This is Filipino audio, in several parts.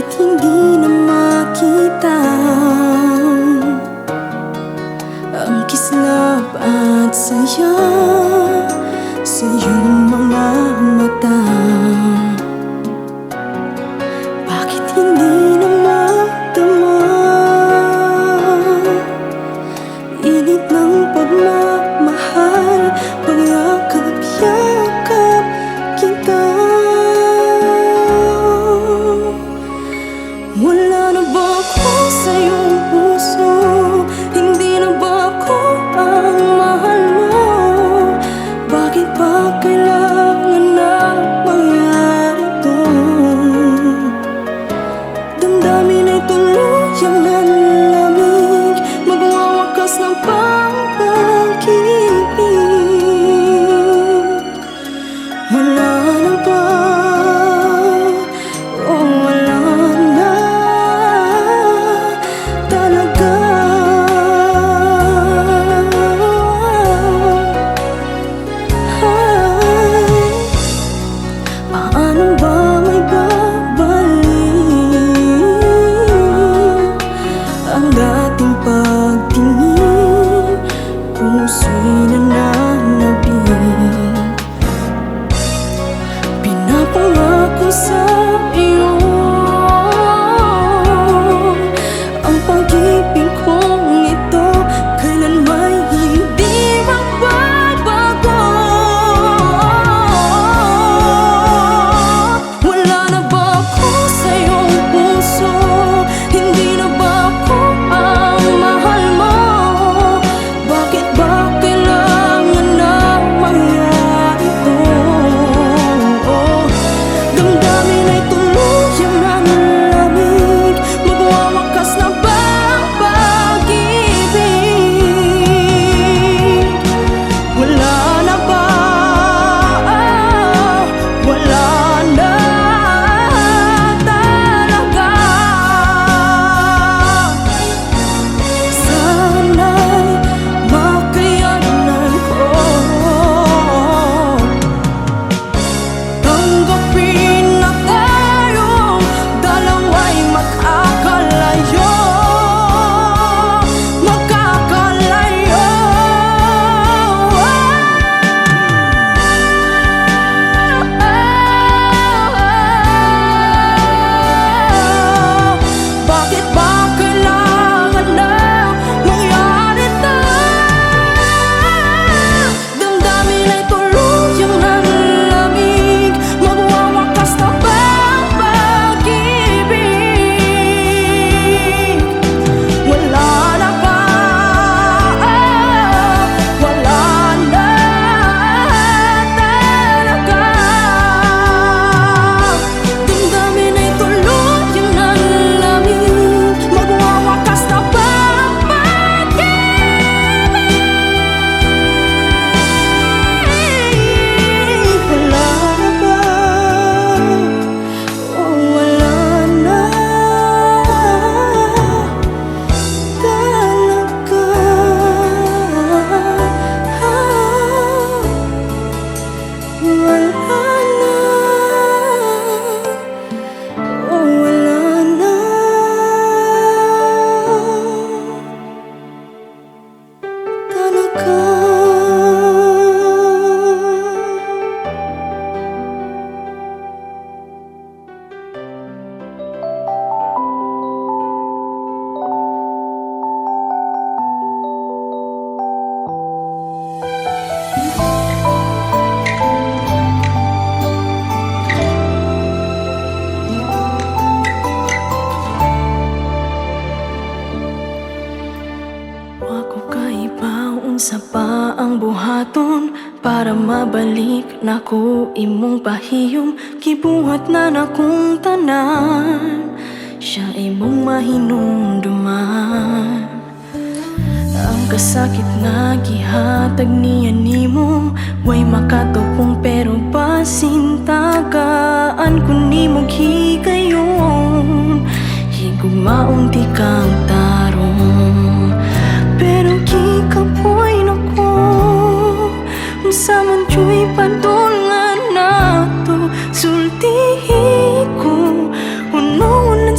Bakit hindi na makita ang kislap at saya sa iyong mga mata? Bakit hindi na magdama init ng pagmamahal, pagyakap-yakap kita? Wala na ba ako sa iyong puso? Hindi na ba ako ang mahal mo? Bakit ba kailangan na mangyari to? Damdamin ay tuluyang nanlamig, magwawakas ng pag-ibig. Wala na ba? Puso'y nananabig, pinapangako sa iyo ang pag-ibig kong ito kailanmay hindi magbabago. Wala na ba ako sa iyong puso? Hindi na ba ako ang mahal mo? Bakit ba kailangan na mangyari to? Damdamin ay tuluyang nanlamig, magwawakas na ba ang pag-ibig? Wala na ba? Wala na talaga. Sana'y makayanan ko tanggapin na tayong dalawa'y magkakalayo, magkakalayo. Bakit ba kailangan na mangyari to? Damdamin ay tuluyang nanlamig, magwawakas na ba ang pag-ibig? Wala na ba? Wala na talaga. Damdamin ay tuluyang nanlamig, magwawakas na ba ang pag-ibig? Wala na ba? Wala na talaga. Wala na. Wala na talaga. Wako kaibaw unsa pa ang buhaton para mabalik nako imong pahiyom. Gibuhat na nakong tanan, siya imong mahinumduman. Ang kasakit na gihatag niya nimo way makatupong pero pasintagaan kun nimo higayon. Higugmaong di kang tarong pero gikapoy nako unsa man ju'y padulngan nato sultihi ko unon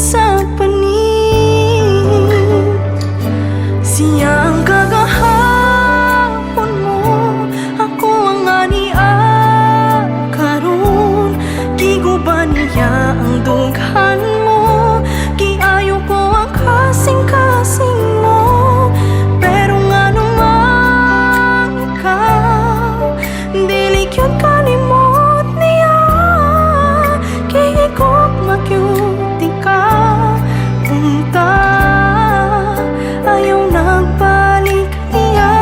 niya ang dughan mo? Giayo ko ang kasing-kasing mo. Pero nga naman ikaw, dili yun kalimot niya. Kihigop magyuti ka, unta ayaw nagbalik niya.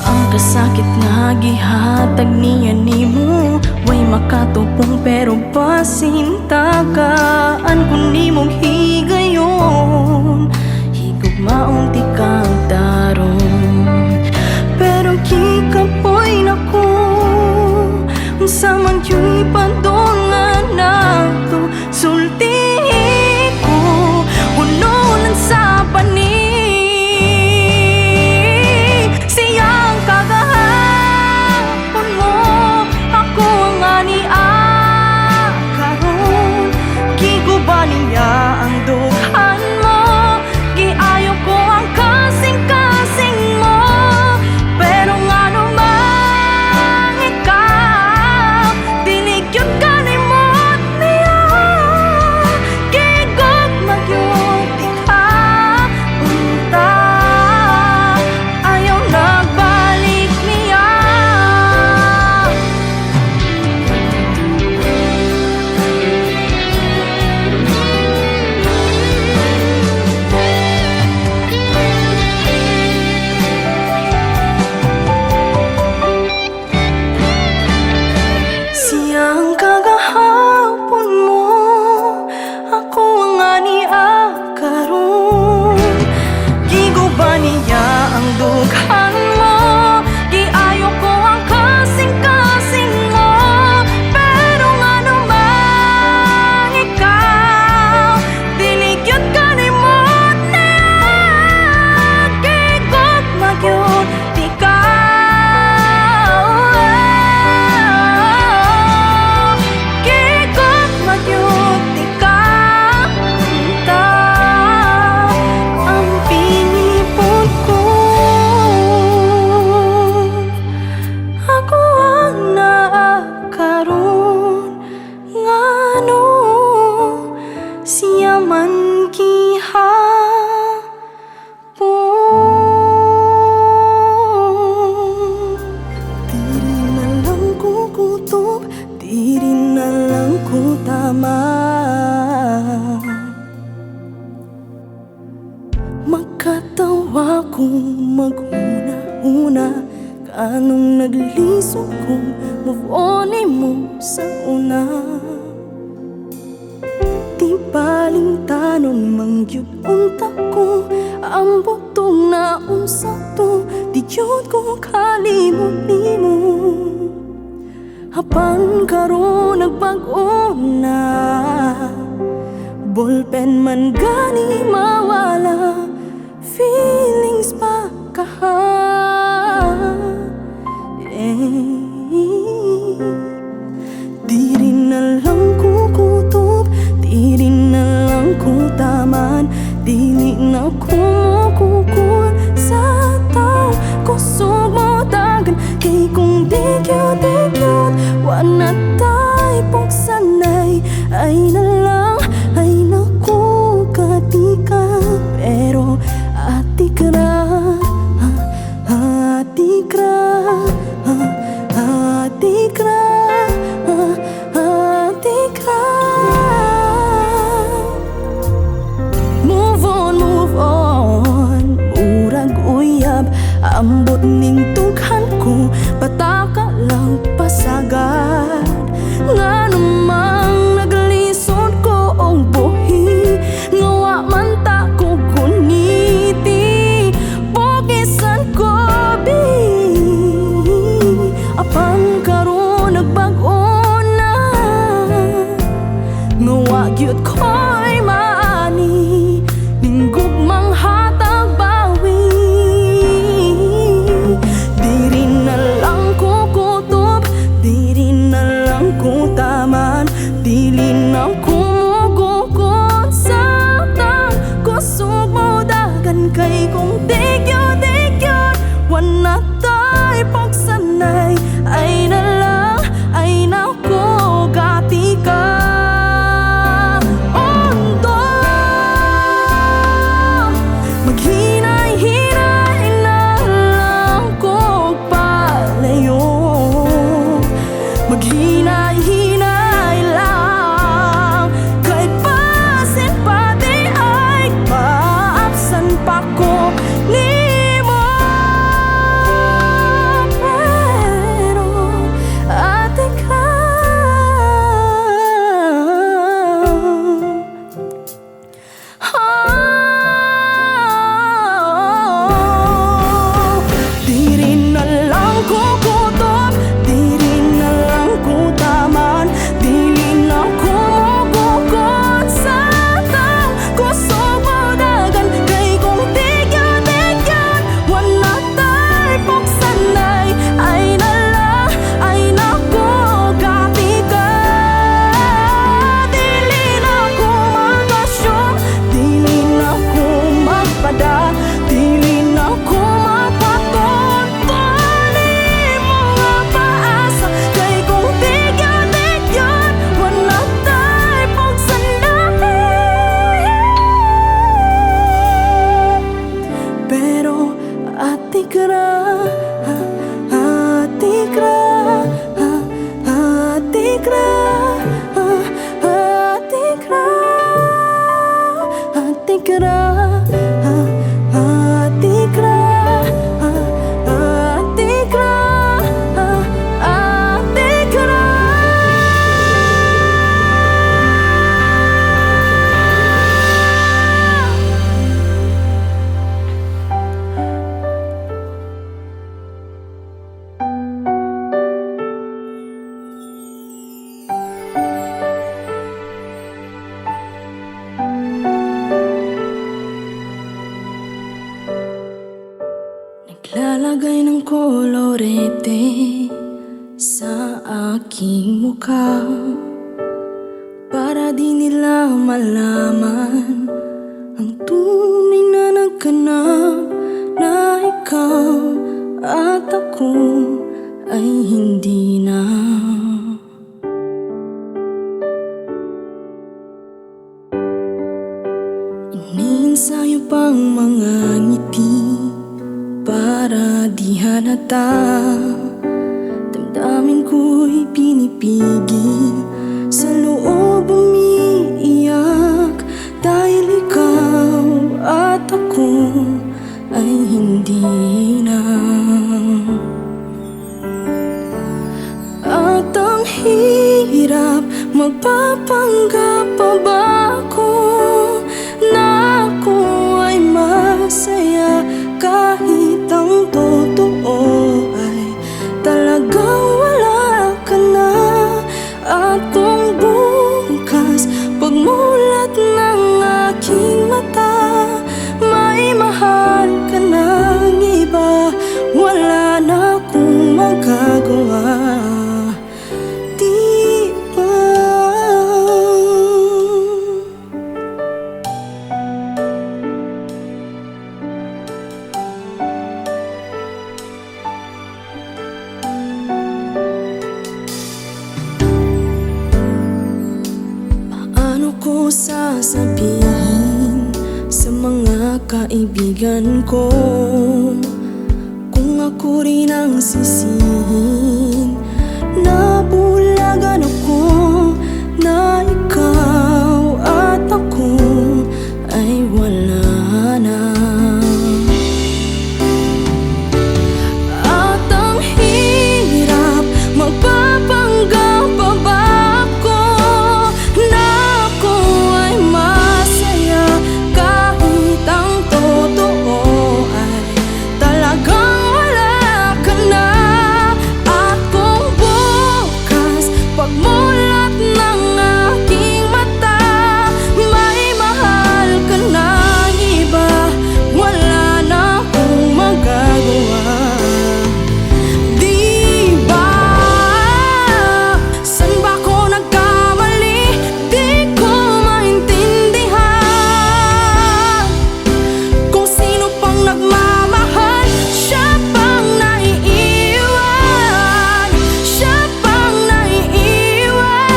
Ang kasakit nga gihatag niya nimo, way makatupong pero pasintagaan kung nimong higayon. Higugmaong di kang daron, pero kikapoy na ko unsa man yu'y padungan nato. Sulti ko ununan sa pani siyang kagahapon mo. Ako ang ania karon, giguba niya ang dughan mo. Giayo ko ang kasing-kasing mo. Pero nga naman ikaw, dili yun kalimot niya. Gigog magyuti ka, unta ayaw nagbalik niya. Siyang kagahapon mo, ako ang ania karon. Giguba niya ang dughan mo. Giayo ko ang kasing-kasing mo. Pero nga naman ikaw, dili yun kalimot niya. Gigug magyud di ka. Gigug magyud di ka, unta ang pinipod ko. Ako ang naakaroon, ngano siya man gihapon. Diri na lang ko kutob, diri na lang ko tama. Magkatawa kong mag-una-una, kanong naglisod kong move on mo sa una. Di baling tanon mangyud unta ko, ang butong na unsa to, di yun ko kalimot nimo. Hapan karon nagbag-o na, ballpen man gani mawala, feelings pa kaha. Diri na lang ko kutob, diri na lang ko taman, dili na ko mukukul sa tao. Kusog mo dagan kay kung di cute, wana tay pagsanay. Ay na lang, ay naku katika, pero atikra, atikra, atikra, atikra. Move on, murag uyab, ambot ning tughan ko, pataka lang pasagad. Nga namang naglisod ko og buhi, ngawa man ta ko kuniti, pogisan ko bi. Apan karon nagbag-o na, ngawa gyud ko'y maani, ning gugmang hatag bawi. Diri na lang ko kutob, diri na lang ko ta ng kolorete sa aking mukha, para di nila malaman ang tunay na nagkanap, na ikaw at ako ay hindi na. Iniinsayo pang mga ngiti para di halata, damdamin ko'y pinipigil, sa loob umiiyak, dahil ikaw at ako ay hindi na. At ang hirap, magpapanggap pa ba ako na ako ay masaya, kahit ang totoo ay talagang wala ka na. At kung bukas, pagmulat ng aking mata, may mahal ka ng iba, wala na akong magagawa. Di ba? Paano ko sasabihin sa mga kaibigan ko kung ako rin ang sisihin? Nabulagan ako na ikaw at ako ay wala na. At ang hirap, magpapanggap pa ba ako na ako ay masaya, kahit ang totoo ay talagang wala ka na. At kung bukas, pagmulat ng aking mata, may mahal ka ng iba, wala na akong magagawa. Di ba? San ba ako nagkamali? Di ko maintindihan kung sino pang nagmamahal, siya pang naiiwan, siya pang naiiwan.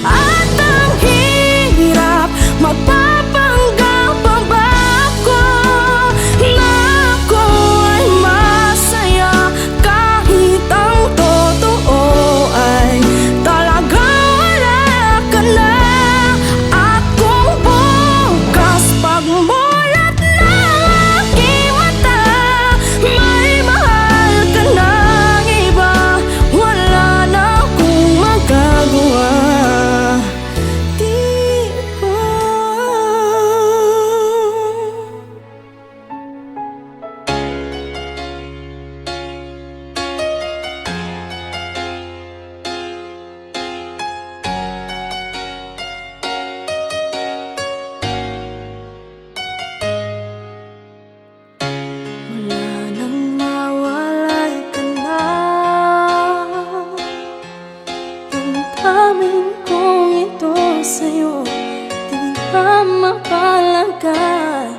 At ang hirap, magpapanggap pa ba ako na ako ay masaya, kahit ang totoo ay talagang wala ka na. At kung bukas, pagmulat ng aking mata, may mahal ka ng iba, wala na akong magagawa. Di ba? Wala nang mawalay ka na, damdamin kong ito sa'yo di na mapalagay.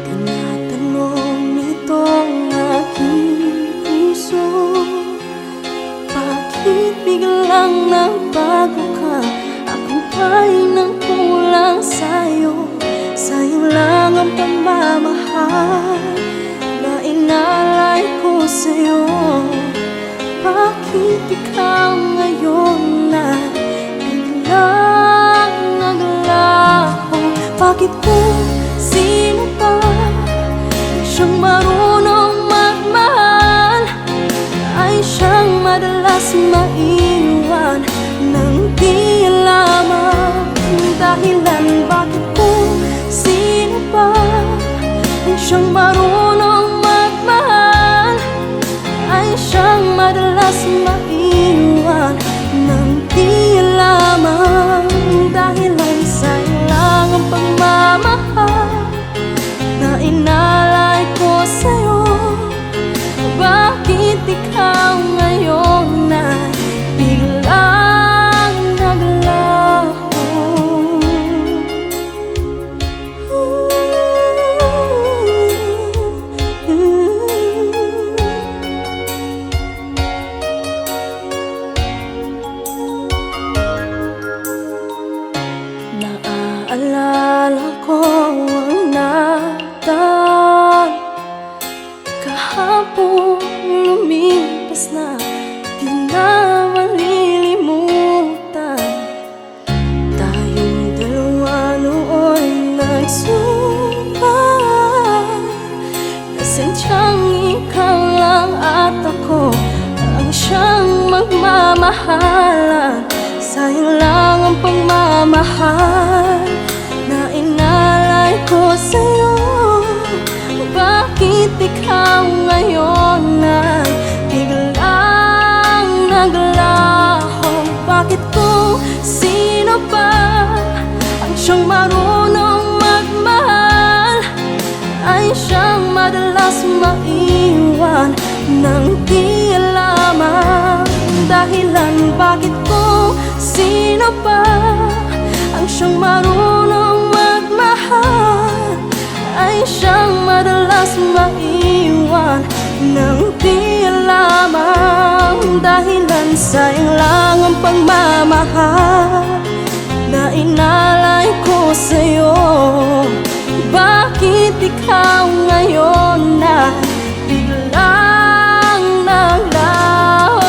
Tinatanong nitong aking puso, bakit biglang nagbago ka? Ako ba'y nang kulang sa'yo? Sa'yo lang ang pagmamahal na inalay ko sa'yo. Bakit ikaw ngayon na biglang naglaho? Bakit kung sino pa siyang marunong magmahal ay siyang madalas maiwan nang di lamang dahilan? Bakit kung sino pa ay siyang marunong magmahal ay siyang madalas maiwan nang di lamang dahilan? Sa'yo lang ang pagmamahal akala ko ang natan. Kahapon lumipas na, di na malilimutan. Tayong dalawa noon nagsumpah na sadyang ikaw lang at ako ang siyang magmamahalan. Sayang lang ang pagmamahal na inalay ko sa'yo. Bakit ikaw ngayon ay biglang naglaho? Bakit kung sino pa ang siyang marunong magmahal ay siyang madalas maiwan nang di alam ang dahilan? Bakit kung sino pa ang siyang marunong magmahal ay siyang madalas maiwan nang di alam ang dahilan? Sayang lang ang pagmamahal na inalay ko sa'yo. Bakit ikaw ngayon na biglang naglaho?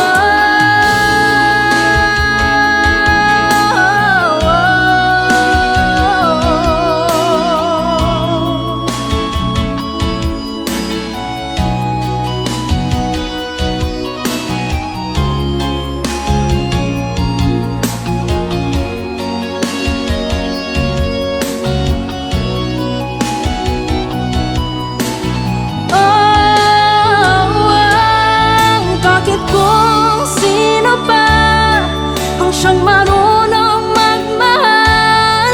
Siyang marunong magmahal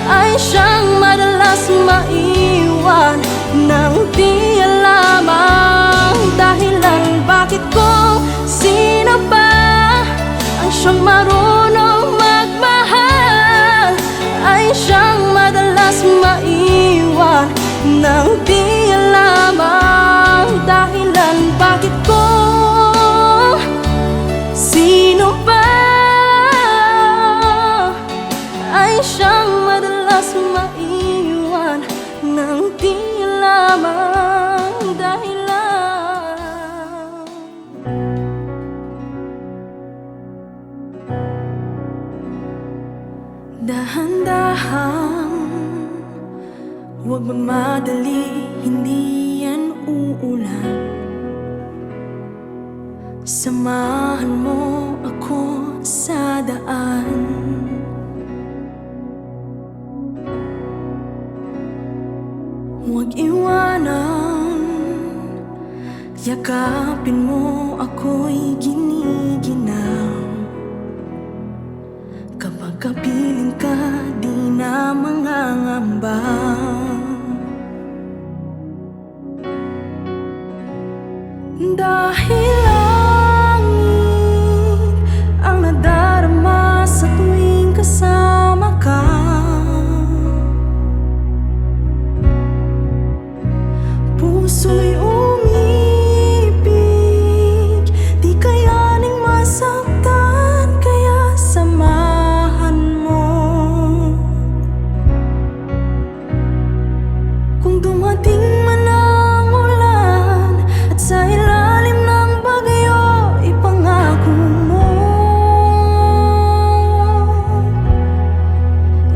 ay siyang madalas maiwan nang di alam ang dahilan. Bakit kung sino pa ang siyang marunong magmahal ay siyang madalas maiwan nang di alam ang dahilan? Bakit kung sino pa ay siyang madalas maiwan nang di alam ang dahilan? Dahan-dahan, huwag magmadali, hindi yan uulan. Samahan mo ako sa daan. Huwag iwanan, yakapin mo ako'y giniginaw. Kapag kapiling ka, di na mangangamba. Dahil langit ang nadarama sa tuwing kasama ka. Puso'y umibig, di kayaning masaktan, kaya samahan mo. Kung dumating man ang ulan at sa ilalim ng bagyo, ipangako mo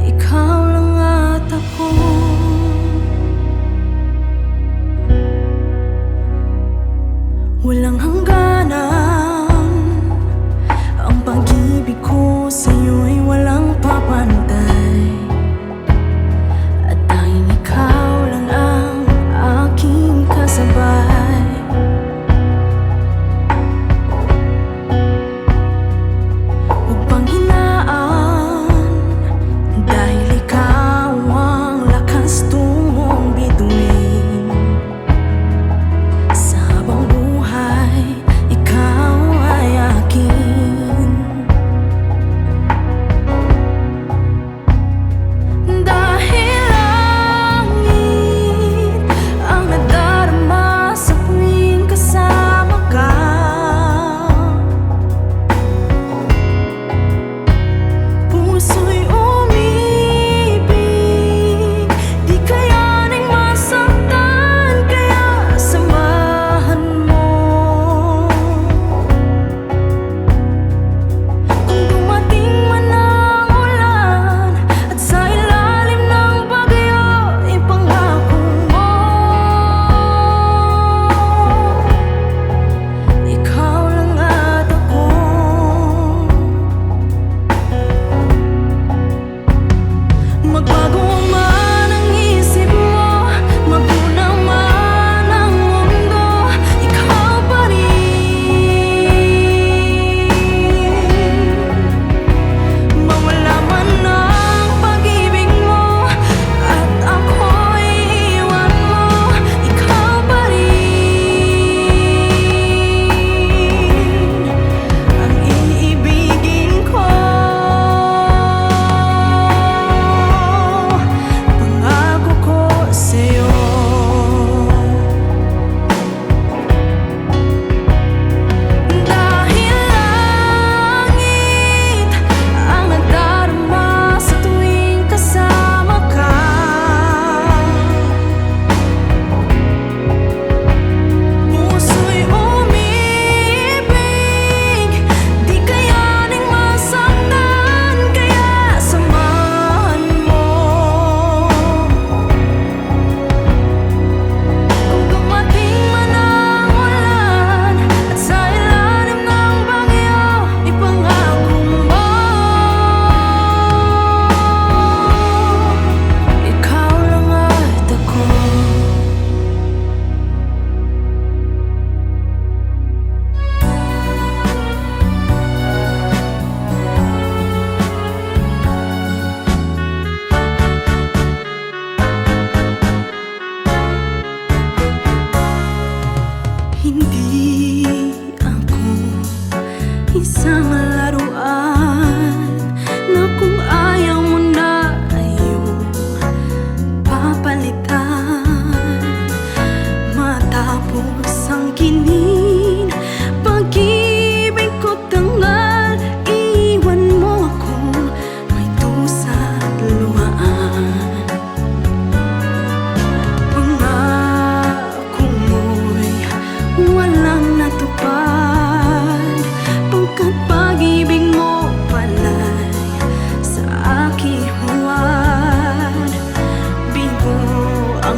ikaw lang at ako. Walang hangganan ang pag-ibig ko sa'yo'y walang papantay. At tanging ikaw lang ang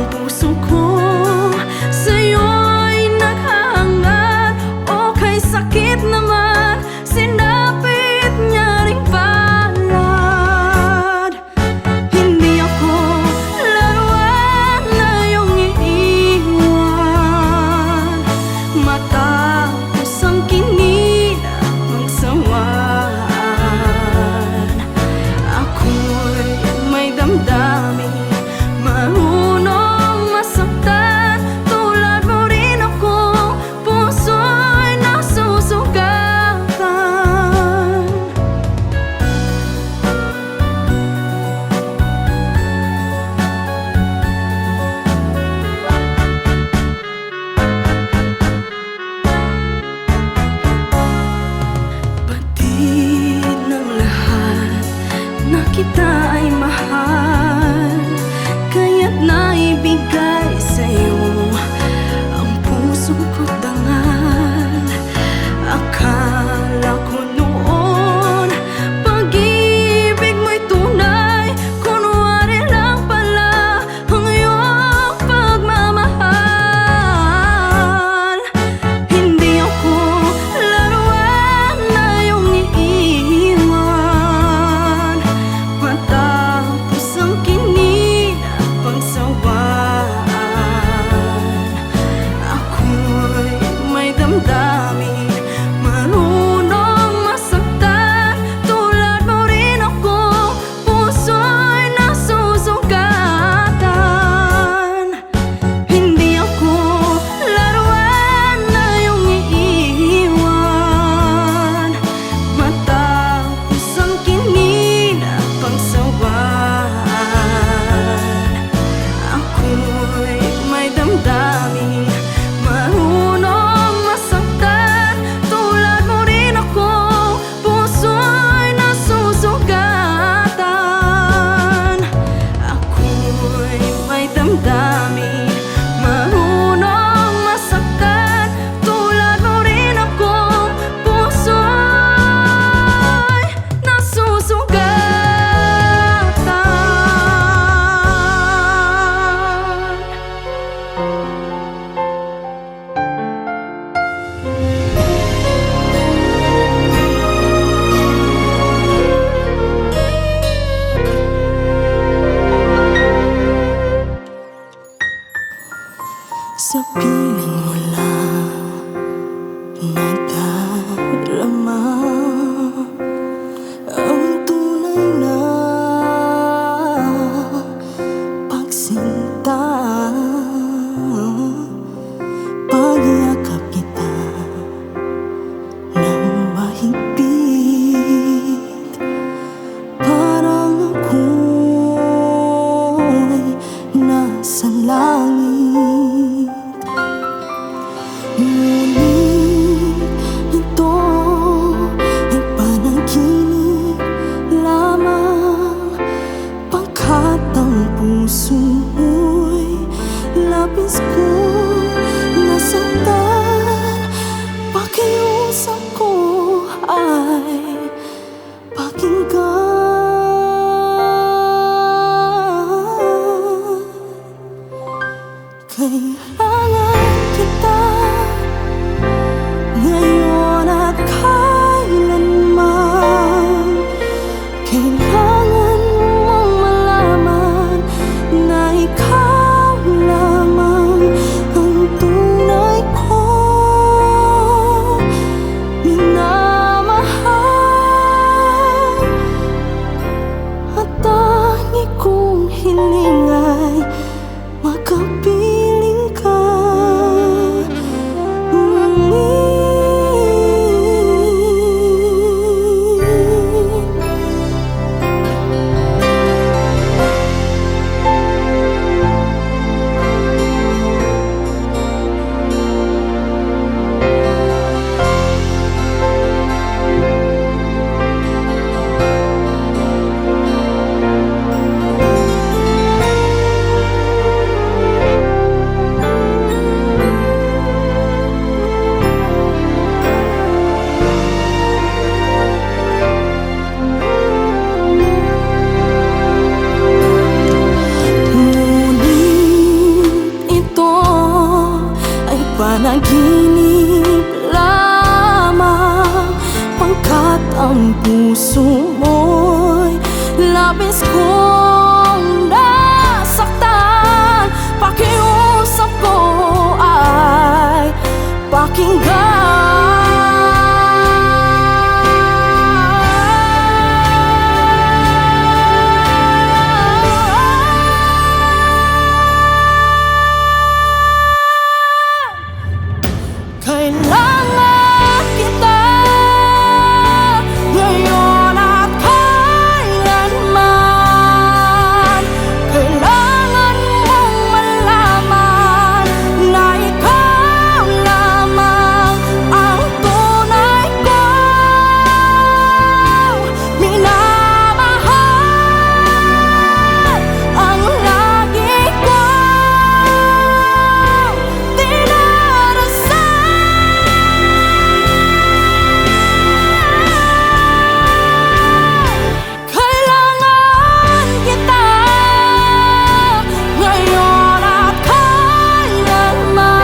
ang puso ko sa'yo'y naghahangad. O kay sakit naman, sinapit niya ring palad. Hindi ako laruan na iyong iiwan matapos ang kininang sawan. Ako'y may damdamin, marunong masaktan. Tulad mo rin ako, puso'y nasusugatan. Batid ng lahat na kita ay mahal, kaya't naibigay sa'yo ang puso ko't dangal. Akala ko noon pag-ibig mo'y tunay, kunwari lang pala ang iyong pagmamahal. Hindi ako laruan na iyong iiwan matapos ang kininang sawan. Ako'y may damdamin, marunong masaktan. Tulad mo rin ako, puso'y nasusugatan. Hindi ako laruan na iyong iiwan matapos ang kininang sawan. Ako'y may damdamin, marunong masaktan. Tulad mo rin ako, puso'y nasusugatan. Ako'y may damdamin, marunong masaktan. Tulad mo rin ako, puso'y nasusugatan. Sa piling mo lang nadarama ang tunay na pagsinta. Pagyakap kita ng mahigpit, parang ako'y nasa langit. Ngunit ito ay panaginip lamang, pagkat ang puso'y labis ko nasaktan. Pakiusap ko ay pakinggan. Kailangan kita ngayon at kailanman. Kailangan mong malaman na ikaw lamang ang tunay kong minamahal. At tangi kong hiling ay makapiling ka. panaginip lamang, pangkat ang puso mo'y labis kong nasaktan. Pakiusap ko ay pakinggan. Kailangan kita ngayon at kailanman. Kailangan mong malaman na ikaw lamang ang tunay kong minamahal, ang lagi kong dinarasal. Kailangan kita ngayon at kailanman.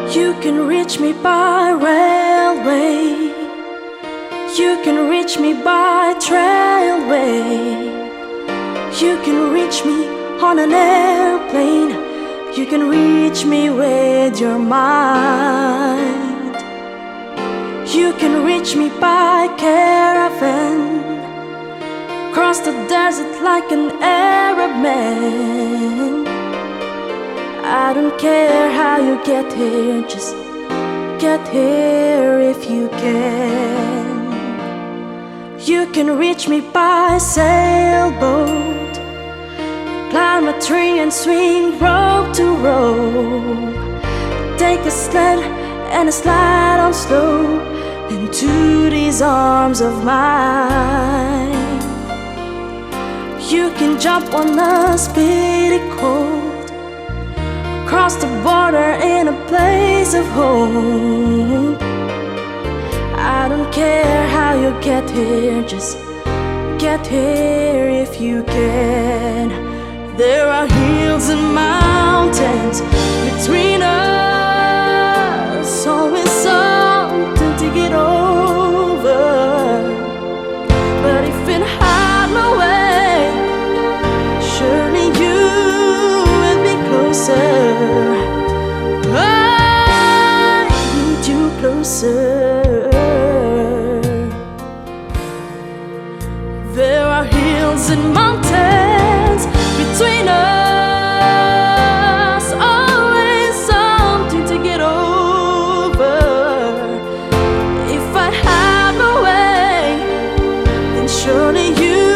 You can reach me by railway, you can reach me by trailway, you can reach me on an airplane, you can reach me with your mind. You can reach me by caravan, cross the desert like an Arab man. I don't care how you get here, just get here if you can. You can reach me by sailboat, climb a tree and swing rope to rope, take a sled and a slide on slow into these arms of mine. You can jump on a speedy coat, cross the border in a place of hope. I don't care how you get here, just get here if you can. There are hills and mountains between us, always something to get over. But if it had no way, surely you will be closer. I need you closer. There are hills and mountains between us, always something to get over. If I had no way, then surely you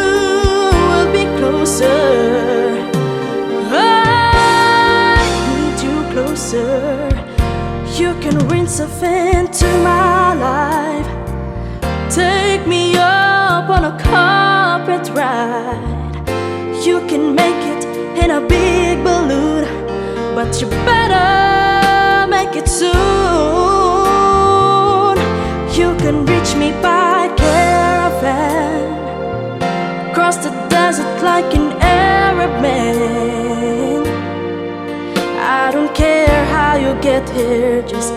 will be closer. I need you closer. You can rinse into my life, take me up on a carpet ride. You can make it in a big balloon, but you better make it soon. You can reach me by caravan, cross the desert like an Arab man. I don't get here, just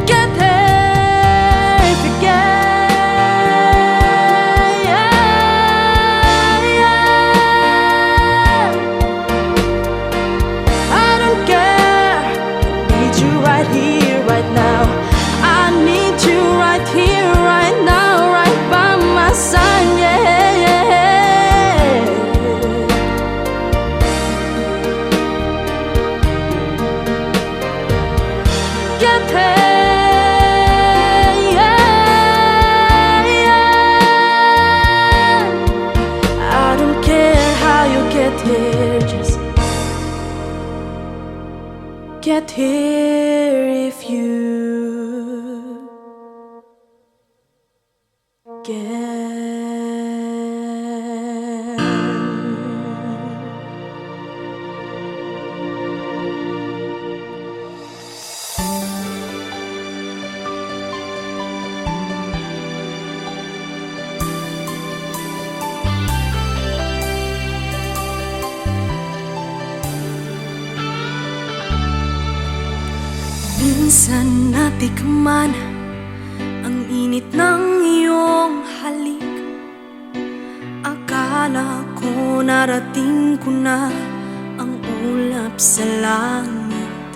get here if you can. I don't care, I need you right here, right now. I need you right here, right now, right by my side, yeah, yeah. Get here, yeah, yeah. I don't care how you get here, just get here if you can. Minsan natikman ang init ng iyong halik. Akala ko narating ko na ang ulap sa langit.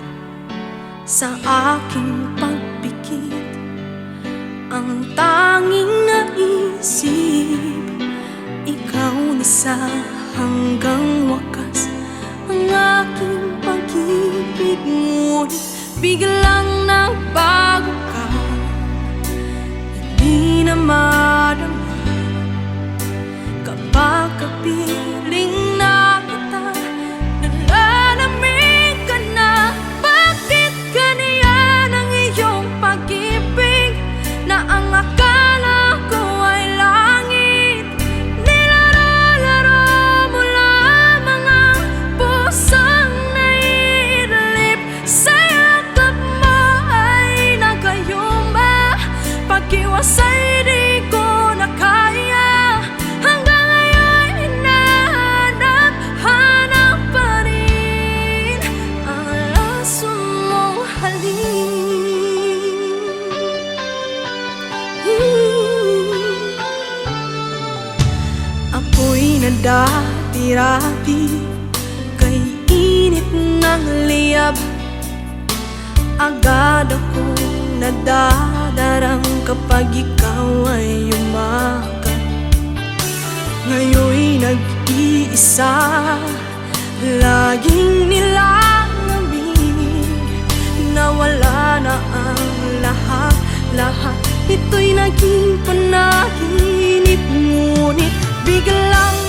Sa aking pagpikit, ang tanging naisip, ikaw na sa hanggang wakas ang aking pag-ibig. Ngunit biglang nagbago ka, hindi na madama kapag kapiling na kita. Nalalamig ka na, bakit ganyan ang iyong pag-ibig na ang akala ko ay langit? Nilalaro mo lamang ang pusong naiidlip sa'yo. Pag-iwasay di ko na kaya, hanggang ngayon hinahanap pa rin ang laso mong halik. Ako'y nadati-rati kay init ng liyab. Agad akong nadadarang kapag ikaw ay umagat. Ngayon'y nag-iisa, laging nilalamig. Nawala na ang lahat-lahat. Ito'y naging panaginip, ngunit biglang